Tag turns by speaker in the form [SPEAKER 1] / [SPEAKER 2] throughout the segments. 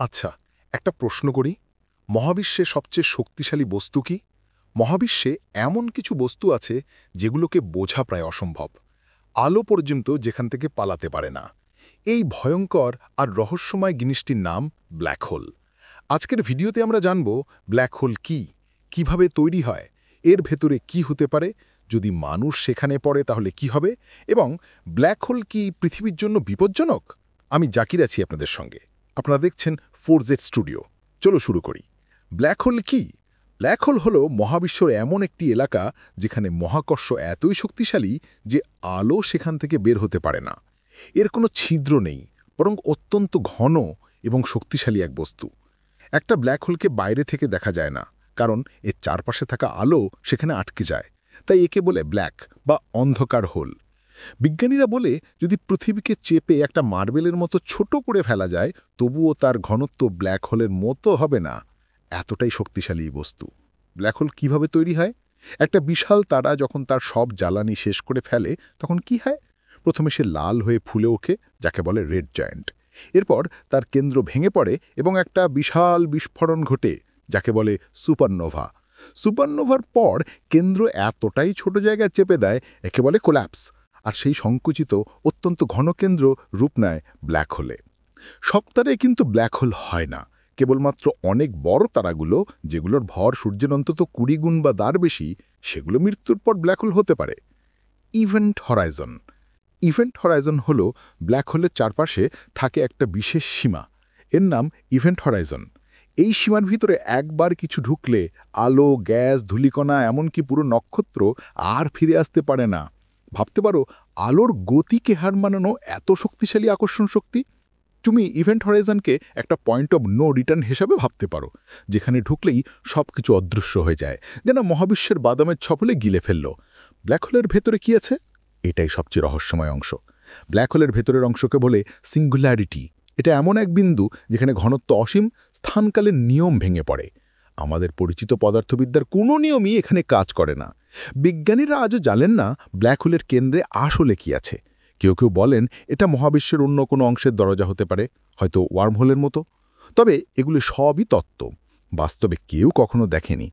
[SPEAKER 1] আচ্ছা, একটা প্রশ্ন করি। মহাবিশ্বে সবচেয়ে শক্তিশালী বস্তু কি? মহাবিশ্বে এমন কিছু বস্তু আছে যেগুলোকে বোঝা প্রায় অসম্ভব। আলো পর্যন্ত যেখান থেকে পালাতে পারে না। এই ভয়ঙ্কর আর রহস্যময় জিনিসটির নাম ব্ল্যাক হোল। আজকের ভিডিওতে আমরা জানব ব্ল্যাক হোল কি, কিভাবে তৈরি হয়, এর ভেতরে কি হতে পারে, যদি মানুষ সেখানে পড়ে তাহলে কি হবে, এবং ব্ল্যাক হোল কি পৃথিবীর জন্য বিপজ্জনক। আমি জাকির আছি আপনাদের সঙ্গে। আপনারা দেখছেন 4Z স্টুডিও। চলো শুরু করি। ব্ল্যাক হোল কি? ব্ল্যাক হোল হলো মহাবিশ্বর এমন একটি এলাকা যেখানে মহাকর্ষ এতই শক্তিশালী যে আলো সেখান থেকে বের হতে পারে না। এর কোনো ছিদ্র নেই, বরং অত্যন্ত ঘন এবং শক্তিশালী এক বস্তু। একটা ব্ল্যাক হোলকে বাইরে থেকে দেখা যায় না, কারণ এর চারপাশে থাকা আলো সেখানে আটকে যায়। তাই একে বলে ব্ল্যাক বা অন্ধকার হোল। বিজ্ঞানীরা বলে, যদি পৃথিবীকে চেপে একটা মার্বেলের মতো ছোট করে ফেলা যায়, তবুও তার ঘনত্ব ব্ল্যাক হোলের মতো হবে না। এতটাই শক্তিশালী বস্তু। ব্ল্যাক হোল কিভাবে তৈরি হয়? একটা বিশাল তারা যখন তার সব জ্বালানি শেষ করে ফেলে, তখন কি হয়? প্রথমে সে লাল হয়ে ফুলে ওঠে, যাকে বলে রেড জায়ান্ট। এরপর তার কেন্দ্র ভেঙে পড়ে এবং একটা বিশাল বিস্ফোরণ ঘটে, যাকে বলে সুপারনোভা। সুপারনোভার পর কেন্দ্র এতটাই ছোট জায়গায় চেপে দেয়, একে বলে কোল্যাপস। আর সেই সংকুচিত অত্যন্ত ঘন কেন্দ্র রূপ নেয় ব্ল্যাক হোলে। সব তারায় কিন্তু ব্ল্যাক হোল হয় না। কেবলমাত্র অনেক বড় তারাগুলো, যেগুলোর ভর সূর্যের অন্তত 20 গুণ বা তার বেশি, সেগুলো মৃত্যুর পর ব্ল্যাক হোল হতে পারে। Event Horizon. ইভেন্ট হরাইজন হল ব্ল্যাক হোলের চারপাশে থাকে একটা বিশেষ সীমা। এর নাম ইভেন্ট হরাইজন। এই সীমার ভিতরে একবার কিছু ঢুকলে আলো, গ্যাস, ধূলিকণা, এমনকি পুরো নক্ষত্র আর ফিরে আসতে পারে না। ভাবতে পারো, আলোর গতিকে হার মানানো এত শক্তিশালী আকর্ষণ শক্তি। তুমি ইভেন্ট হরাইজনকে একটা পয়েন্ট অব নো রিটার্ন হিসাবে ভাবতে পারো, যেখানে ঢুকলেই সব কিছু অদৃশ্য হয়ে যায়, যেন মহাবিশ্বের বাদামের ছপলে গিলে ফেলল। ব্ল্যাক হোলের ভেতরে কি আছে? এটাই সবচেয়ে রহস্যময় অংশ। ব্ল্যাক হোলের ভেতরের অংশকে বলে সিঙ্গুলারিটি। এটা এমন এক বিন্দু যেখানে ঘনত্ব অসীম, স্থানকালের নিয়ম ভেঙে পড়ে। আমাদের পরিচিত পদার্থবিদ্যার কোনো নিয়মই এখানে কাজ করে না। বিজ্ঞানীরা আজও জানেন না ব্ল্যাক হোলের কেন্দ্রে আসলে কি আছে। কেউ কেউ বলেন এটা মহাবিশ্বের অন্য কোনো অংশের দরজা হতে পারে, হয়তো ওয়ার্মহোলের মতো। তবে এগুলো সবই তত্ত্ব, বাস্তবে কেউ কখনো দেখেনি।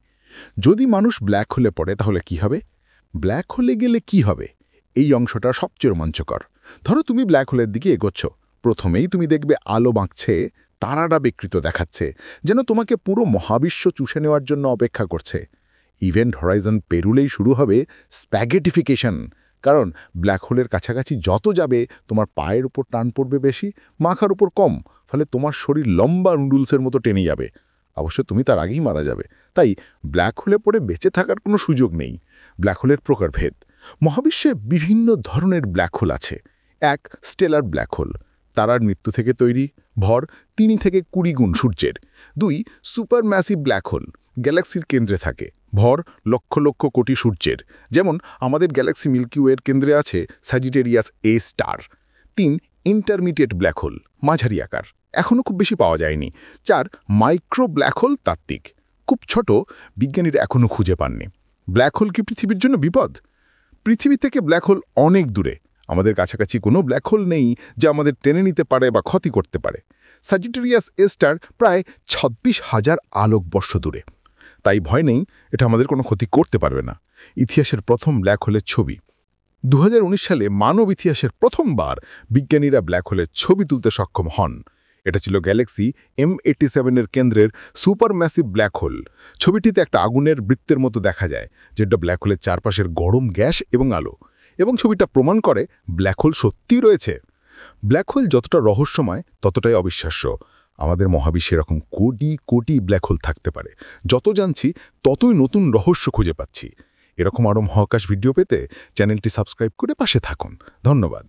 [SPEAKER 1] যদি মানুষ ব্ল্যাক হোলে পড়ে তাহলে কি হবে? ব্ল্যাক হোলে গেলে কি হবে? এই অংশটা সবচেয়ে রোমাঞ্চকর। ধরো তুমি ব্ল্যাক হোলের দিকে এগোচ্ছ। প্রথমেই তুমি দেখবে আলো বাঁকছে, তারাটা বিকৃত দেখাচ্ছে, যেন তোমাকে পুরো মহাবিশ্ব চুষে নেওয়ার জন্য অপেক্ষা করছে। ইভেন্ট হরাইজন পেরুলেই শুরু হবে স্প্যাগেটিফিকেশন। কারণ ব্ল্যাক হোলের কাছাকাছি যত যাবে, তোমার পায়ের উপর টান পড়বে বেশি, মাথার উপর কম, ফলে তোমার শরীর লম্বা নুডলসের মতো টেনে যাবে। অবশ্য তুমি তার আগেই মারা যাবে। তাই ব্ল্যাক হোলে পড়ে বেঁচে থাকার কোনো সুযোগ নেই। ব্ল্যাক হোলের প্রকারভেদ। মহাবিশ্বে বিভিন্ন ধরনের ব্ল্যাক হোল আছে। এক, স্টেলার ব্ল্যাক হোল, তারার মৃত্যু থেকে তৈরি, ভর 3 থেকে 20 গুণ সূর্যের। 2, সুপার ম্যাসিভ ব্ল্যাক হোল, গ্যালাক্সির কেন্দ্রে থাকে, ভর লক্ষ লক্ষ কোটি সূর্যের। যেমন আমাদের গ্যালাক্সি মিল্কি ওয়ের কেন্দ্রে আছে স্যাজিটেরিয়াস এ স্টার। 3, ইন্টারমিডিয়েট ব্ল্যাক হোল, মাঝারি আকার, এখনও খুব বেশি পাওয়া যায়নি। 4, মাইক্রো ব্ল্যাক হোল, তাত্ত্বিক, খুব ছোট, বিজ্ঞানীরা এখনও খুঁজে পাননি। ব্ল্যাক হোল কি পৃথিবীর জন্য বিপদ? পৃথিবী থেকে ব্ল্যাক হোল অনেক দূরে। আমাদের কাছাকাছি কোনো ব্ল্যাক হোল নেই যা আমাদের টেনে নিতে পারে বা ক্ষতি করতে পারে। স্যাজিটেরিয়াস এ স্টার প্রায় 26,000 আলোকবর্ষ দূরে। তাই ভয় নেই, এটা আমাদের কোনো ক্ষতি করতে পারবে না। ইতিহাসের প্রথম ব্ল্যাক হোলের ছবি। 2019 সালে মানব ইতিহাসের প্রথমবার বিজ্ঞানীরা ব্ল্যাক হোলের ছবি তুলতে সক্ষম হন। এটা ছিল গ্যালাক্সি M87-এর কেন্দ্রের সুপার ম্যাসিভ ব্ল্যাক হোল। ছবিটিতে একটা আগুনের বৃত্তের মতো দেখা যায়, যেটা ব্ল্যাক হোলের চারপাশের গরম গ্যাস এবং আলো। এবং ছবিটা প্রমাণ করে ব্ল্যাক হোল সত্যিই রয়েছে। ব্ল্যাক হোল যতটা রহস্যময়, ততটাই অবিশ্বাস্য। আমাদের মহাবিশ্বে এরকম কোটি কোটি ব্ল্যাক হোল থাকতে পারে। যত জানছি, ততই নতুন রহস্য খুঁজে পাচ্ছি। এরকম আরও মহাকাশ ভিডিও পেতে চ্যানেলটি সাবস্ক্রাইব করে পাশে থাকুন। ধন্যবাদ।